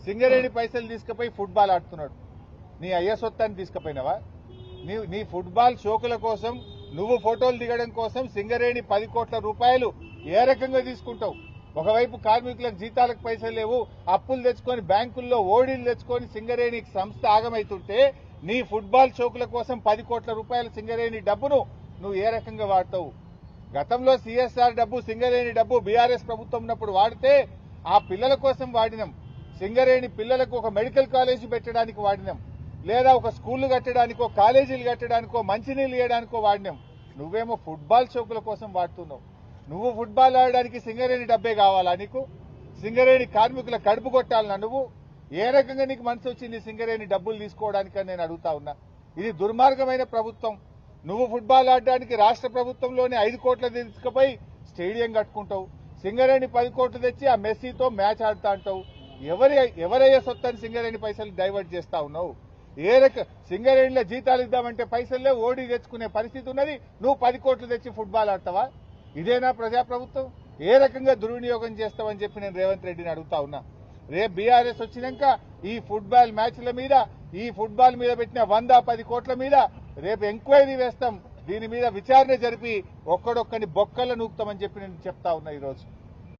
సింగరేణి పైసలు తీసుకుపోయి ఫుట్బాల్ ఆడుతున్నాడు. నీ అయ్య సొత్తాన్ని తీసుకుపోయినావా? నీ ఫుట్బాల్ షోకుల కోసం నువ్వు ఫోటోలు దిగడం కోసం సింగరేణి 10 కోట్ల రూపాయలు ఏ రకంగా తీసుకుంటావు? ఒకవైపు కార్మికులకు జీతాలకు పైసలు లేవు, అప్పులు తెచ్చుకొని బ్యాంకుల్లో ఓడీలు తెచ్చుకొని సింగరేణి సంస్థ ఆగమైతుంటే నీ ఫుట్బాల్ షోకుల కోసం 10 కోట్ల రూపాయల సింగరేణి డబ్బును నువ్వు ఏ రకంగా వాడతావు? గతంలో సిఎస్ఆర్ డబ్బు, సింగరేణి డబ్బు బీఆర్ఎస్ ప్రభుత్వం ఉన్నప్పుడు వాడితే ఆ పిల్లల కోసం వాడినాం. సింగరేణి పిల్లలకు ఒక మెడికల్ కాలేజీ పెట్టడానికి వాడినాం, లేదా ఒక స్కూళ్లు కట్టడానికో కాలేజీలు కట్టడానికో మంచినీళ్ళు ఇవ్వడానికో వాడినాం. నువ్వేమో ఫుట్బాల్ షోకుల కోసం వాడుతున్నావు. నువ్వు ఫుట్బాల్ ఆడడానికి సింగరేణి డబ్బే కావాలా నీకు? సింగరేణి కార్మికుల కడుపు కొట్టాలన్నా నువ్వు? ఏ రకంగా నీకు మనసు వచ్చింది సింగరేణి డబ్బులు తీసుకోవడానికని నేను అడుగుతా ఉన్నా. ఇది దుర్మార్గమైన ప్రభుత్వం. నువ్వు ఫుట్బాల్ ఆడడానికి రాష్ట్ర ప్రభుత్వంలోనే 5 కోట్లు తీసుకుపోయి స్టేడియం కట్టుకుంటావు, సింగరేణి 10 కోట్లు తెచ్చి ఆ మెస్సీతో మ్యాచ్ ఆడుతా అంటావు. ఎవరయ్యే సొత్తని సింగరేణి పైసలు డైవర్ట్ చేస్తా ఉన్నావు? సింగరేణిలో జీతాలు ఇద్దామంటే పైసల్లే ఓడి తెచ్చుకునే పరిస్థితి ఉన్నది, నువ్వు 10 కోట్లు తెచ్చి ఫుట్బాల్ ఆడతావా? ఇదేనా ప్రజాప్రభుత్వం? ఏ రకంగా దుర్వినియోగం చేస్తావని చెప్పి నేను రేవంత్ రెడ్డిని అడుగుతా ఉన్నా. రేపు బీఆర్ఎస్ వచ్చినాక ఈ ఫుట్బాల్ మ్యాచ్ల మీద, ఈ ఫుట్బాల్ మీద పెట్టిన 110 కోట్ల మీద రేపు ఎంక్వైరీ వేస్తాం. దీని మీద విచారణ జరిపి ఒక్కడొక్కని బొక్కలు నూపుతామని చెప్పి నేను చెప్తా ఉన్నా ఈరోజు.